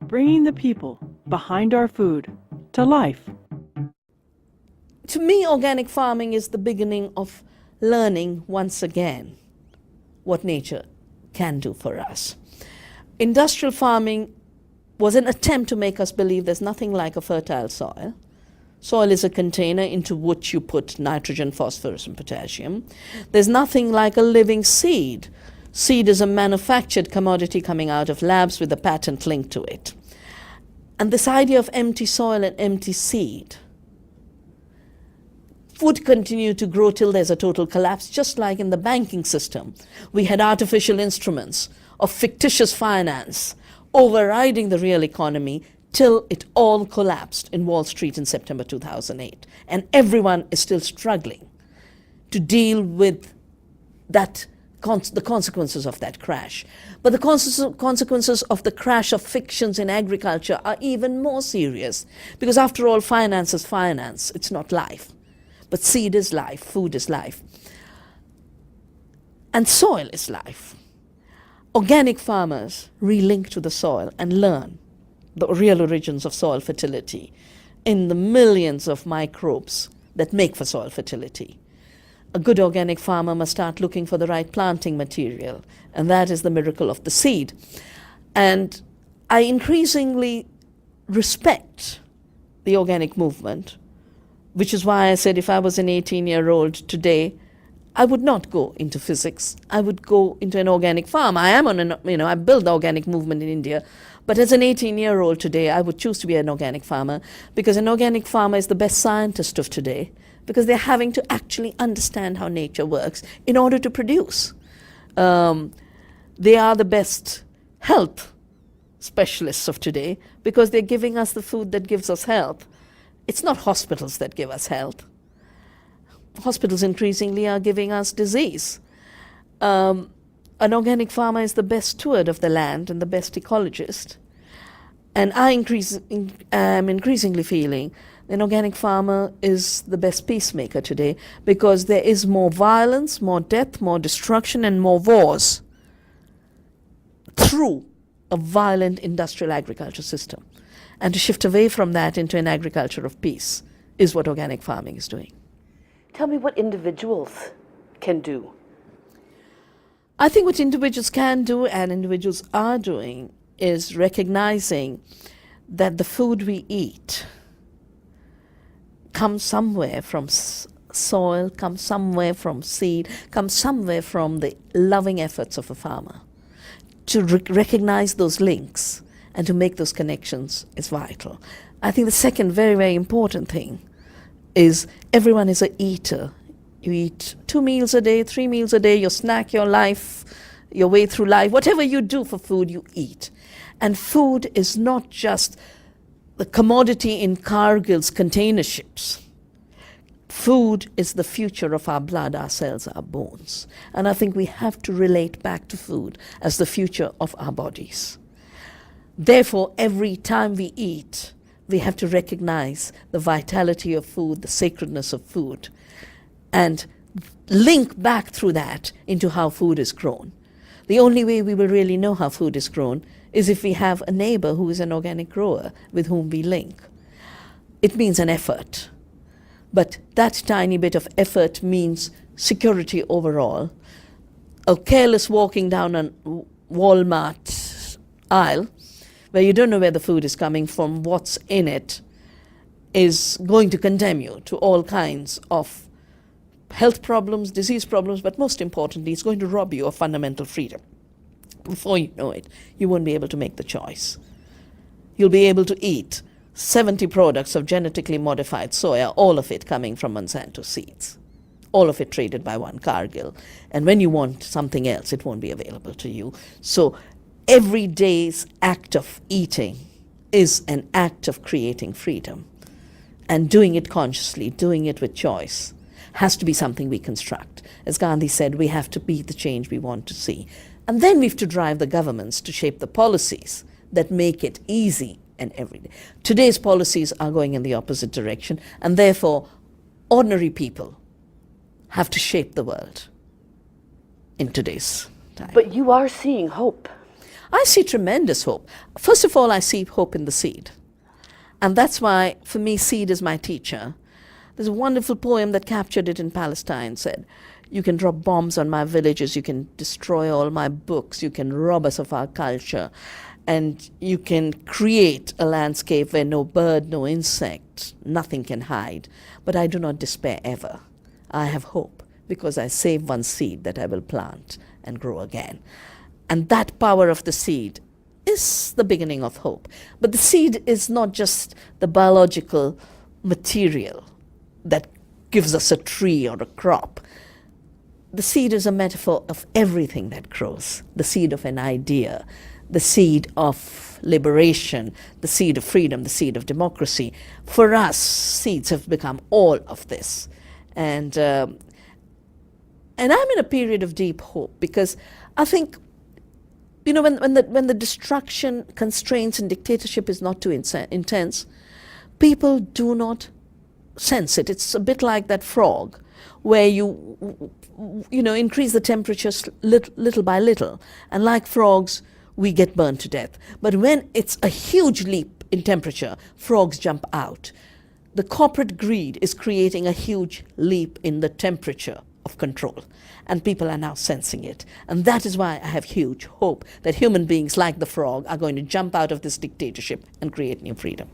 bringing the people behind our food to life. To me, organic farming is the beginning of learning once again what nature can do for us. Industrial farming was an attempt to make us believe there's nothing like a fertile soil. Soil is a container into which you put nitrogen, phosphorus, and potassium. There's nothing like a living seed. Seed is a manufactured commodity coming out of labs with a patent linked to it. And this idea of empty soil and empty seed would continue to grow till there's a total collapse, just like in the banking system. We had artificial instruments of fictitious finance overriding the real economy till it all collapsed in Wall Street in September 2008. And everyone is still struggling to deal with that, the consequences of that crash. But the consequences of the crash of fictions in agriculture are even more serious, because after all, finance is finance, it's not life. But seed is life, food is life, and soil is life. Organic farmers relink to the soil and learn the real origins of soil fertility in the millions of microbes that make for soil fertility. A good organic farmer must start looking for the right planting material, and that is the miracle of the seed. And I increasingly respect the organic movement, which is why I said if I was an 18-year-old today, I would not go into physics. I would go into an organic farm. I am on I built the organic movement in India. But as an 18-year-old today, I would choose to be an organic farmer, because an organic farmer is the best scientist of today, because they're having to actually understand how nature works in order to produce. They are the best health specialists of today, because they're giving us the food that gives us health. It's not hospitals that give us health. Hospitals increasingly are giving us disease. An organic farmer is the best steward of the land and the best ecologist. And I am increasingly feeling an organic farmer is the best peacemaker today, because there is more violence, more death, more destruction, and more wars through a violent industrial agriculture system. And to shift away from that into an agriculture of peace is what organic farming is doing. Tell me what individuals can do. I think what individuals can do and individuals are doing is recognizing that the food we eat comes somewhere from soil, comes somewhere from seed, comes somewhere from the loving efforts of a farmer. To recognize those links and to make those connections is vital. I think the second very, very important thing is everyone is an eater. You eat 2 meals a day, 3 meals a day, you snack your life, your way through life. Whatever you do for food, you eat. And food is not just the commodity in Cargill's container ships. Food is the future of our blood, our cells, our bones. And I think we have to relate back to food as the future of our bodies. Therefore, every time we eat, we have to recognize the vitality of food, the sacredness of food, and link back through that into how food is grown. The only way we will really know how food is grown is if we have a neighbor who is an organic grower with whom we link. It means an effort, but that tiny bit of effort means security overall. A careless walking down a Walmart aisle where you don't know where the food is coming from, what's in it, is going to condemn you to all kinds of health problems, disease problems, but most importantly, it's going to rob you of fundamental freedom. Before you know it, you won't be able to make the choice. You'll be able to eat 70 products of genetically modified soya, all of it coming from Monsanto seeds, all of it traded by one Cargill. And when you want something else, it won't be available to you. So every day's act of eating is an act of creating freedom. And doing it consciously, doing it with choice, has to be something we construct. As Gandhi said, we have to be the change we want to see. And then we have to drive the governments to shape the policies that make it easy and everyday. Today's policies are going in the opposite direction, and therefore ordinary people have to shape the world in today's time. But you are seeing hope. I see tremendous hope. First of all, I see hope in the seed. And that's why, for me, seed is my teacher. There's a wonderful poem that captured it in Palestine, said, you can drop bombs on my villages, you can destroy all my books, you can rob us of our culture, and you can create a landscape where no bird, no insect, nothing can hide. But I do not despair ever. I have hope, because I save one seed that I will plant and grow again. And that power of the seed is the beginning of hope. But the seed is not just the biological material that gives us a tree or a crop. The seed is a metaphor of everything that grows. The seed of an idea, the seed of liberation, the seed of freedom, the seed of democracy. For us, seeds have become all of this. And I'm in a period of deep hope, because I think, you know, when the destruction, constraints, and dictatorship is not too intense, people do not sense it. It's a bit like that frog, where you increase the temperature little by little, and like frogs, we get burned to death. But when it's a huge leap in temperature, frogs jump out. The corporate greed is creating a huge leap in the temperature of control, and people are now sensing it. And that is why I have huge hope that human beings like the frog are going to jump out of this dictatorship and create new freedom.